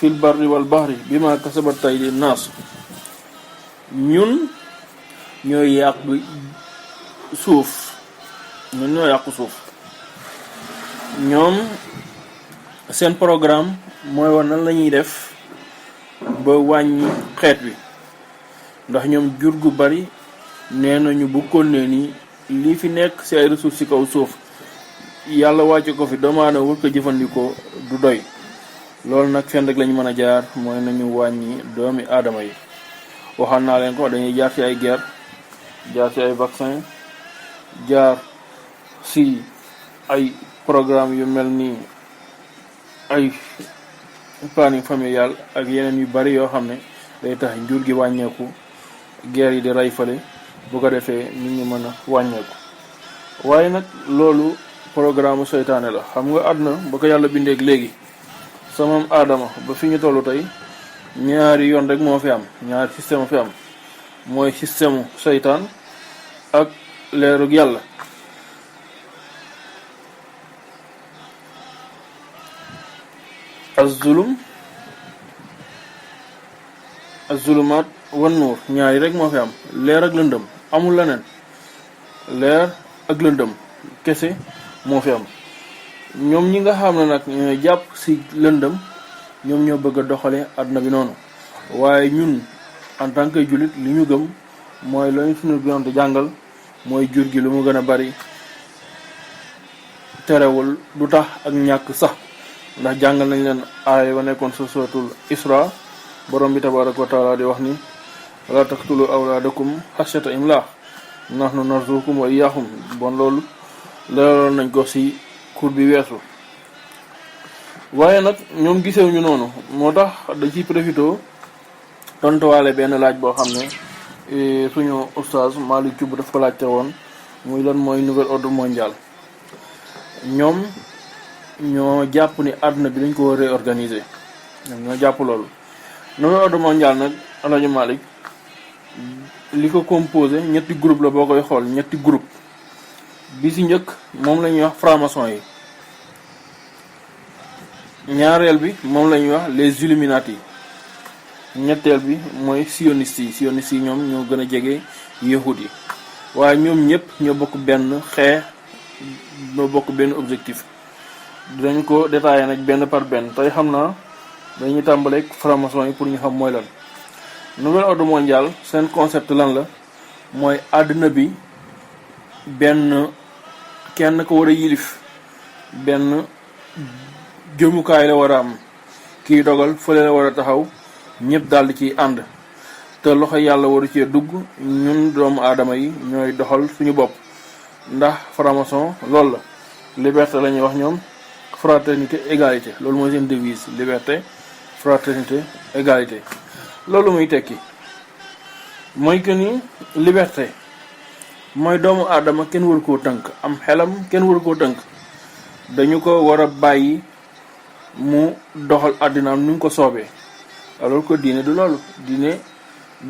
fil barri wal bahri bima kasabat aydin naas. ñun ñooy yàq suuf ñun ñoo yàqu suuf. ñoom seen programme mooy war nan la ñuy def ba wàññi xeet wi, ndax ñoom jur gu bari nee nañu bu konnee ni lii fi nekk ci ay ressources ci kaw suuf yàlla wàcce ko fi doomu aadama wut ko jëfandikoo du doy. loolu nag fenn rek lañu mën a jaar mooy nañu wàññi doomi aadama yi. waxal naa leen ko, dañuy jaar ci ay guerre, jaar ci ay vaccin, jaar ci ay programme yu mel ni ay planning familial ak yeneen yu bari yoo xam ne day tax njur gi wàññeeku, guerre yi di rey fale, bu ko defee nit ñi mën a wàññeeku. waaye nag loolu programme seytaane la. xam nga àdduna ba ko yàlla bindeek léegi sama aadama ba fi ñu tollu tey ñaari yoon rek moo fi am, ñaari système fi am, mooy système seytaan ak leerug yàlla. az-zulumaat wan nuur, ñaari rek moo fi am, leer ak lëndëm, amul leneen. leer ak lëndëm kese moo fi am. ñoom ñi nga xam ne nag ñooy jàpp ci lëndëm ñoom ñoo bëgg a doxale àdduna bi noonu. waaye ñun en tant que jullit li ñu gëm mooy lañu suñu yonent jàngal mooy jur gi lu mu gën a bari terewul du tax ak ñàkk sax, ndax jàngal nañ leen aaya ba nekkoon sa suratul Isra, borom bi tabaraka wa taala di wax ni la taqtulu awlaadakum xashyata imlaaq nahnu narzuqukum wa iyyaahum. bon loolu leeroon nañ ko ci kur bi weesu. waaye nag ñoom gisewuñu noonu, moo tax da ciy profité tontuwaale benn laaj boo xam ne suñu oustaz Malick Thioub daf ko laajte woon, muy lan mooy nouvel ordre mondial. ñoom ñoo jàpp ni àdduna bi dañ ko réorganiser, ñoom ñoo jàpp loolu. nouvel ordre mondial nag Alaaji Malick li ko composé ñetti groupe la boo koy xool, ñetti groupe. bi ci njëkk moom la ñuy wax franc-maçon yi, ñaareel bi moom la ñuy wax les Illuminati, ñetteel bi mooy sionistes yi. sionistes yi ñoom ñoo gën a jege yahud yi, waaye ñoom ñëpp ñoo bokk benn xeex, ñoo bokk benn objectif. dinañ ko détaillé nag benn par benn. tey xam naa dañuy tàmbaleeg franc-maçon yi pour ñu xam mooy lan. nouvel ordre mondial seen concept lan la, mooy àdduna bi benn kenn ko war a yilif, benn jëmukaay la war a am, kiy dogal fële la war a taxaw, ñëpp daal di ciy ànd, te loxo yàlla waru cee dugg. ñun doomu aadama yi ñooy doxal suñu bopp, ndax franc-maçon loolu la. liberté la ñuy wax ñoom, fraternité égalité, loolu mooy seen devise, liberté fraternité égalité. loolu muy tekki mooy que ni liberté mooy doomu aadama kenn waru koo tënk, am xelam kenn waru koo tënk, dañu ko war a bàyyi mu doxal àddinaam ni mu ko soobee. alors que diine du loolu. diine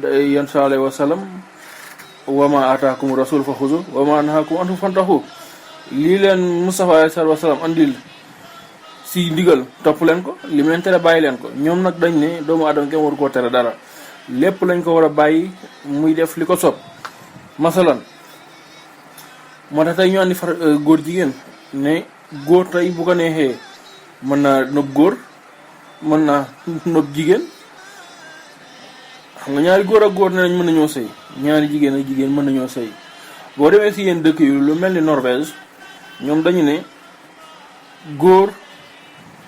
yan sallallahu alayhi wa sallam wa ma ataakum rasul fa xuzu wa ma nahakum anhu fantahu, lii leen Mustafa sallallahu alayhi wa sallam andil si ndigal topp leen ko, li mu leen tere bàyyi leen ko. ñoom nag dañ ne doomu aadama kenn waru koo tere dara, lépp lañ ko war a bàyyi muy def li ko soob. masalan moo tax tey ñu andi far góor jigéen, ne góor tey bu ko neexee mën naa nopp góor, mën naa nopp jigéen. xam nga ñaari góor ak góor ne nañ mën nañoo sëy, ñaari jigéen ak jigéen mën nañoo sëy. boo demee si yéen dëkk yu lu mel ni Norvège, ñoom dañu ne góor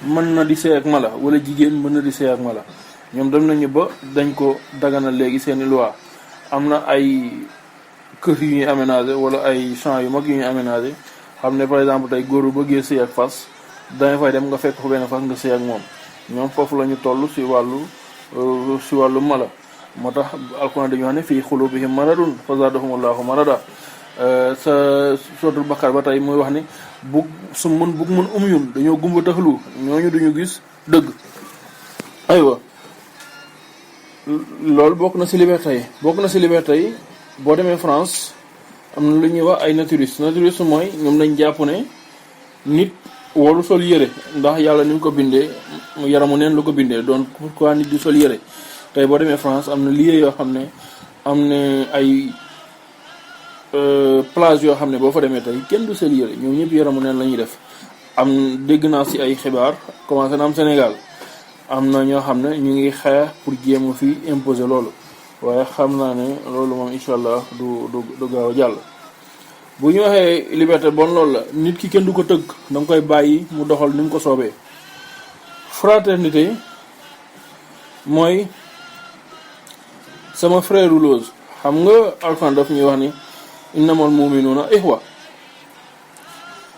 mën na di sëy ak mala, wala jigéen mën na di sëy ak mala. ñoom dem nañu ba dañ ko daganal léegi seeni loi. am na ay kër yu ñuy aménagé wala ay champs yu mag yu ñuy aménagé, xam ne par exemple tey góor bu bëggee sëy ak fas, danga fay dem nga fekk fa benn fas nga sëy ak moom. ñoom foofu la ñu toll si wàllu mala. moo tax alquran dañu wax ne fii xulubihim maradun fa zaadahumullahu marada. sa suratul Baqara ba tey muy wax ni bu su mën bug mën umyun, dañoo gumba taxlu, ñooñu duñu gis dëgg. aywa loolu bokk na ci liberté yi. boo demee France am na lu ñuy wax ay naturistes. naturiste mooy ñoom dañ jàpp ne nit waru sol yére ndax yàlla ni mu ko bindee yaramu neen lu ko bindee donc pourquoi nit di sol yére. tey boo demee France am na lieu yoo xam ne am na ay plage yoo xam ne boo fa demee tey kenn du sol yére ñoom ñëpp yaramu neen la ñuy def. am dégg naa si ay xibaar commencé na am Sénégal am na ñoo xam ne ñu ngi xeex pour jéem a fi imposer loolu waaye xam naa ne loolu moom incha allah du gaaw a jàll. bu ñu waxee liberté bon loolu la nit ki kenn du ko tëgg da nga koy bàyyi mu doxal ni mu ko soobee. fraternité mooy sama frère Loos xam nga Alxuraan daf ñuy wax ni innamal mu'minuuna ixwa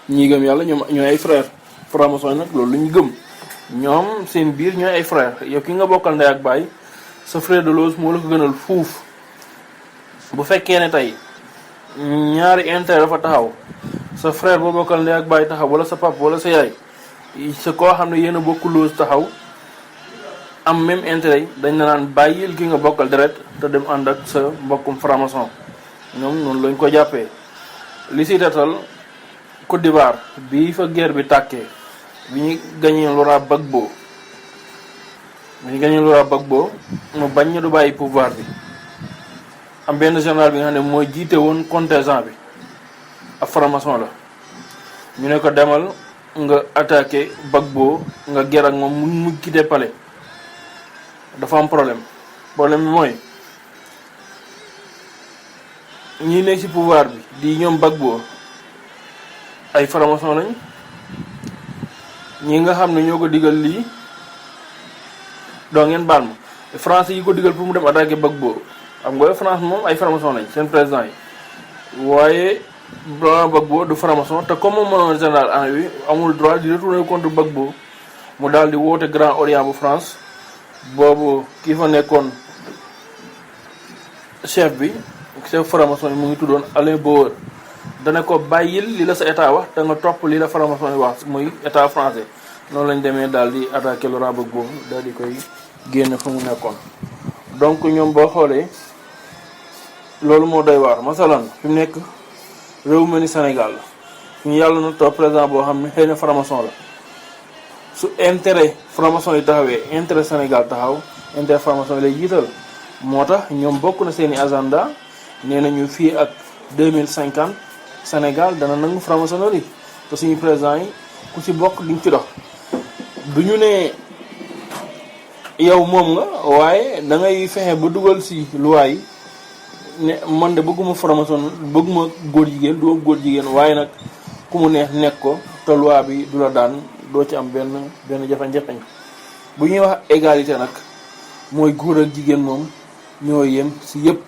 ñi gëm yàlla ñoom ñooy ay frère franc-maçon nag loolu lu ñu gëm ñoom seen biir ñooy ay frère yow ki nga bokkal ndey ak baay sa frère de Loos moo la ko gënal fuuf. bu fekkee ne tey ñaari intérêt dafa taxaw sa frère boo bokkal ndey ak baay taxaw wala sa papa wala sa yaay sa koo xam ne yéen a bokk Loos taxaw am même intérêt yi dañ na naan bàyyil ki nga bokkal deret te dem ànd ak sa mbokkum franc-maçon ñoom noonu lañ ko jàppee. li si tetal Côte d'Ivoire bi fa guerre bi tàkkee bi ñu gagné Laurent Gbagbo mu bañ ñu du bàyyi pouvoir bi am benn général bi nga xam ne mooy jiite woon contingent bi ab franc-maçon la ñu ne ko demal nga attaqué Gbagbo nga guerre ak moom mu quitté palais dafa am problème bi mooy ñi nekk ci pouvoir bi di ñoom Gbagbo ay franc-maçon lañ ñi nga xam ne ñoo ko digal lii doo ngeen baal ma français yi ko digal pour mu dem attaqué Gbagbo xam nga France moom ay franc-maçon lañ seen président yi waaye Laurent Gbagbo du franc-maçon te comme moom mënoon général en wi amul droit di retourner contre Gbagbo mu daal di woote Grand Orient bu France boobu kii fa nekkoon chef franc-maçon yi mu ngi tuddoon Alain Bauer dana ko bàyyil li la sa état wax te nga topp li la franc-maçon yi wax muy état français noonu lañ demee daal di attaqué Laurent Gbagbo daal di koy génn fa mu nekkoon. donc ñoom boo xoolee loolu moo doy waar masalan fi mu nekk réew mel ni Sénégal la fi ñu yàlla na toog président boo xam ne xëy na franc-maçon la su intérêt franc-maçon yi taxawee intérêt Sénégal taxaw intérêt franc-maçon yi lay jiital moo tax ñoom bokk na seeni agenda nee nañu fii ak 2050 Sénégal dana nangu franc-maçonnerie te suñu président yi ku ci bokk diñ ci dox du ñu ne yow moom nga waaye da ngay fexe ba dugal ci loi yi ne man de bëgguma franc-maçon bëgguma góor jigéen du góor jigéen waaye nag ku mu neex nekk ko te loi bi du la daan doo ci am benn jafe-jafe. bu ñuy wax égalité nag mooy góor ak jigéen moom ñoo yem ci yëpp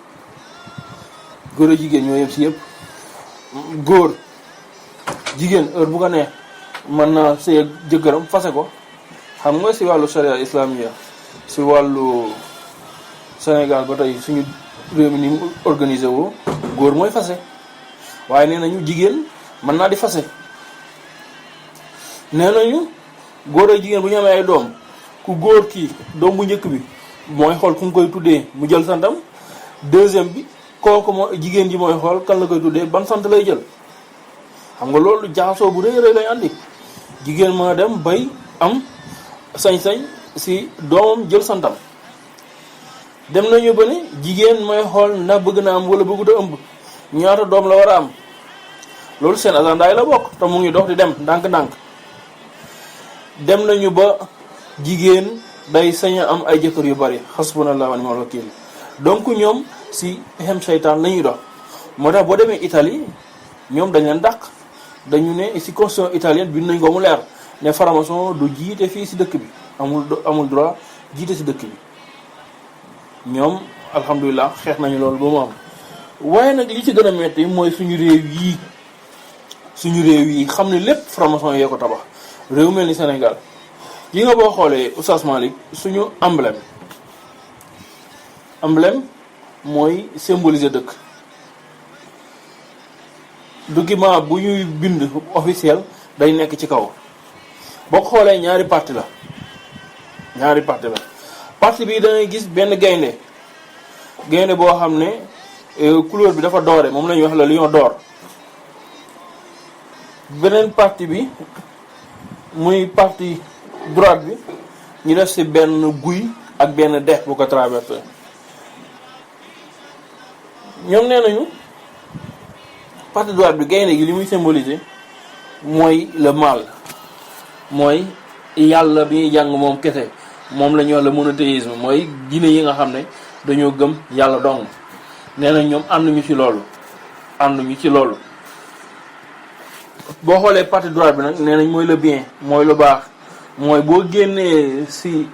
góor ak jigéen ñoo yem ci yëpp góor jigéen heure bu ko neex mën naa sëy ak jëkkëram fase ko xam nga ci wàllu charia islamiya ci wàllu Sénégal ba tey suñu réew mi ni mu organisé woo góor mooy fase waaye nee nañu jigéen mën naa di fase nee nañu góor ak jigéen bu ñu amee ay doom ku góor kii doom bu njëkk bi mooy xool ku nga koy tuddee mu jël santam deuxième bi kooku moo jigéen ji mooy xool kan la koy tuddee ban sant lay jël xam nga loolu jaxasoo bu rëy lay andi jigéen mën a dem bay am sañ-sañ si doomam jël santam dem nañu ba ne jigéen mooy xool ndax bëgg na am wala bëggut a ëmb ñaata doom la war a am loolu seen agenda yi la bokk te mu ngi dox di dem ndànk-ndànk dem nañu ba jigéen day sañ a am ay jëkkër yu bari xasbunallahu wa ni'mal wakiil donc ñoom si pexem seytaan la ñuy dox moo tax boo demee Italie ñoom dañ leen dàq dañu ne si constitution italienne bind nañ ko mu leer ne franc-maçon du jiite fii si dëkk bi amul droit jiite si dëkk bi ñoom alhamdulilah xeex nañu loolu ba mu am waaye nag li ci gën a metti mooy suñu réew yi xam ne lépp franc-maçon yee ko tabax réew mel ni Sénégal yi nga boo xoolee Oustaz Malick suñu emblème mooy symboliser dëkk document bu ñuy bind officiel day nekk ci kaw boo ko xoolee ñaari parti la parti bi da ngay gis benn gaynde boo xam ne couleur bi dafa doore moom la ñuy wax la lion d'or beneen parti bi muy partie droite bi ñu def ci benn guy ak benn dex bu ko traversé. ñoom nee nañu partie droite bi gaynde gi li muy symboliser mooy le mal, mooy yàlla bi ñuy jàng moom kese, moom la ñuy wax le monothéisme, mooy diine yi nga xam ne dañoo gëm yàlla dong. nee na ñoom ànduñu ci loolu. boo xoolee partie droite bi nag nee nañ mooy le bien, mooy lu baax, mooy boo génnee si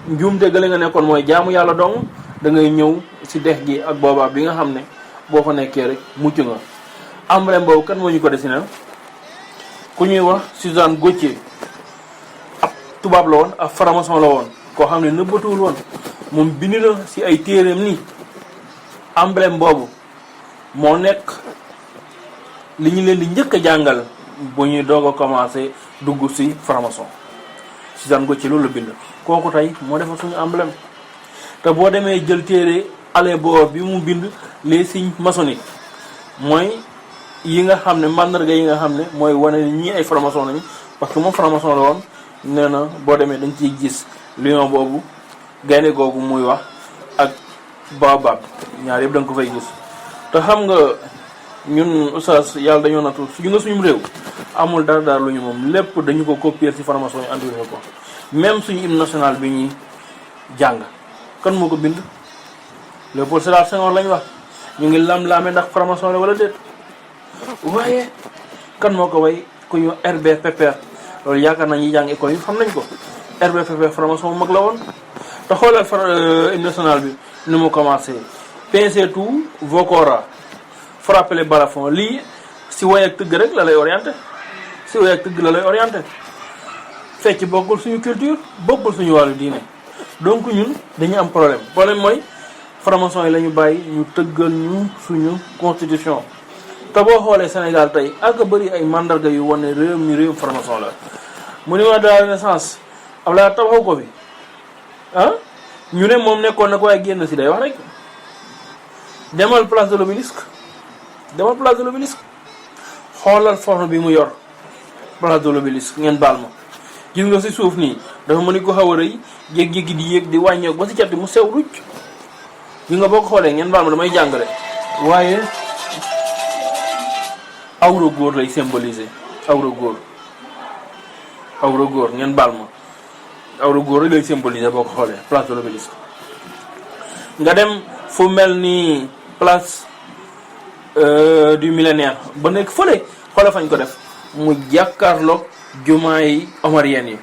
njuumte gële nga nekkoon mooy jaamu yàlla dong, da ngay ñëw si dex gi ak boobaa bi nga xam ne boo fa nekkee rek mucc nga. emblème boobu kan moo ñu ko dessiné ku ñuy wax Suzanne Gauthier, ab tubaab la woon, ab franc-maçon la woon, koo xam ne nëbbatuwul woon. moom bind na si ay téereem ni emblème boobu moo nekk li ñu leen di njëkk a jàngal bu ñuy doog a commencé dugg si franc-maçon. Suzanne Gauthier loolu la bind, kooku tey moo defar suñu emblème. te boo demee jël téere ale boobu bi mu bind les signes maçonniques, mooy yi nga xam ne mandarga yi nga xam ne mooy wane ni ñii ay franc-maçon lañu, parce que moom franc-maçon la woon. nee na boo demee dañ ciy gis lion boobu, gaynde googu muy wax, ak baobab, ñaar yëpp da nga ko fay gis. te xam nga ñun oustaz yàlla dañoo natu suñu nga suñu réew amul dara lu ñu moom, lépp dañu ko copier ci franc-maçon yi andiwuñu ko. même suñu hymne national bi ñuy jàng kan moo ko bind? Léopold Sédar Senghor lañ wax. ñu ngi lam-laame ndax franc-maçon la wala déet. waaye kan moo ko way? ku ñu Herbert Pepper. loolu yaakaar nañ ñi jàng école yi xam nañ ko. Herbert Pepper franc-maçon mag la woon. te xoolal hymne national bi ni mu commencé. pincez tout vos corps, frappez les balafons. lii si way ak tëgg rek la lay orienté. fecc bokkul suñu culture, bokkul suñu wàllu diine. donc ñun dañu am problème mooy franc-maçon yi la ñu bàyyi ñu tëggal ñu suñu constitution. te boo xoolee Sénégal tey ak bëri ay mandarga yu wane réew mi réew franc-maçon la. monument de la Renaissance Abdoulaye tabaxu ko fi ñu ne moom nekkoon na ko waaye génn si day wax rek. demal place de l'Obélisque xoolal forme bi mu yor place de l'Obélisque, ngeen baal ma. gis nga si suuf nii dafa mën ni ko xaw a rëy jékki-jékki di yéeg di wàññeeku ba si cat mu sew rucc. gis nga boo ko xoolee ngeen baal ma damay jàngale, waaye awra góor lay symboliser. awra góor ngeen baal ma, awra góor rek lay symboliser boo ko xoolee place de l'Obélisque. nga dem fu mel ni place du millénaire ba nekk fële, xoolal fañ ko def mu jàkkaarloog jumaa yi omarienne yi.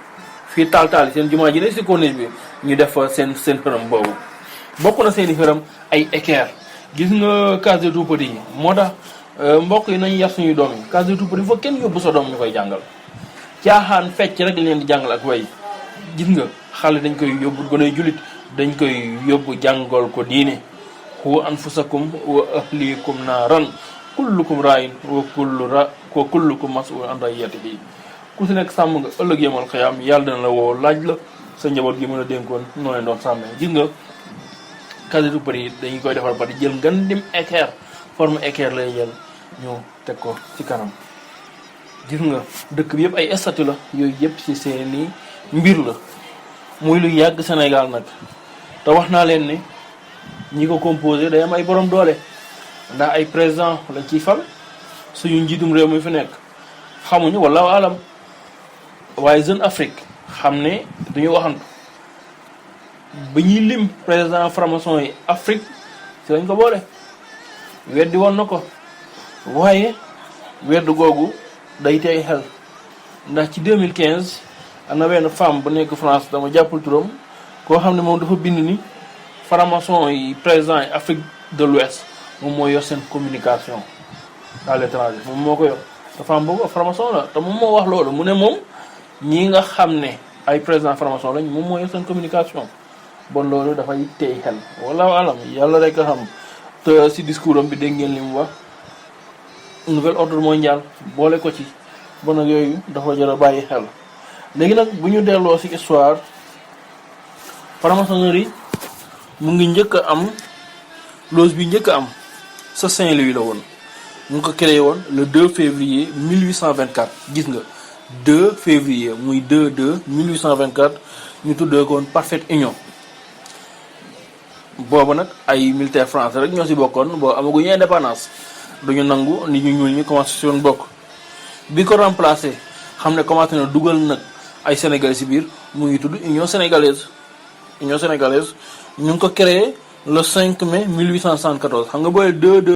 fii taal seen jumaa ji ne si corniche bi ñu def fa seen xërëm boobu. bokk na seen i xërëm ay équerre. gis nga case des tout-petits yi moo tax mbokk yi nañu yar suñuy doom yi. case des tout-petits fa kenn yóbbu sa doom ñu koy jàngal. caaxaan fecc rek leen di jàngal ak way. gis nga xale dañ koy yóbbu gone jullit dañ koy yóbbu jàngal ko diine. hu anfusakum wa ahlikum naaran kullukum ra'in wa kullukum mas'ulun an ra'iyatihi. ku si nekk sàmm nga ëllëg yemal xëyaam yàlla dina la woo laaj la sa njaboot gi mën a dénkoon noo leen doon sàmmee. gis nga case des tout-petits dañu koy defar ba di jël ngan dim équerre, forme équerre lay jël ñu teg ko ci kanam. gis nga dëkk bi yëpp ay statue la, yooyu yëpp ci seeni mbir la. muy lu yàgg Sénégal nag te wax naa leen ne ñi ko composé day am ay borom doole, ndax ay président lañ ciy fal. suñu njiitum réew mi fi nekk xamuñu wala alam, waaye Jeune Afrique xam ne dañu waxantu ba ñuy lim président franc-maçon yi Afrique ci lañ ko boole. weddi woon na ko, waaye weddu googu day tey xel, ndax ci 2015 am na benn femme bu nekk France, dama jàppul turam, koo xam ne moom dafa bind ni franc-maçon yi président yi Afrique de l'Ouest moom moo yor seen communication à l'étranger, moom moo ko yor. te femme boobu franc-maçon la, te moom moo wax loolu. mu ne moom ñi nga xam ne ay président franc-maçon lañ moom moo yor seen communication. bon loolu dafay tey xel, wala alam yàlla rek a xam. te si discours am bi dégg ngeen li mu wax nouvel ordre mondial boole ko ci. bon nag yooyu dafa jar a bàyyi xel. léegi nag bu ñu delloo si histoire, franc-maçonnerie mu ngi njëkk a am, loge bi njëkk a am sa Saint-Louis la woon. mu ngi ko créé woon le 2 février 1824. gis nga 2 février muy 2/2/1824 ñu tuddee koon Parfaite Union. boobu nag ay militaire français rek ñoo si bokkoon boo amaguñu indépendance duñu nangu nit ñu ñuul ñi commencé si woon bokk. bi ko remplacé xam ne commencé na dugal nag ay sénégalais si biir mu ngi tudd Union sénégalaise. Union sénégalaise ñu ngi ko créé le 5 mai 1874 xam nga booy 2/2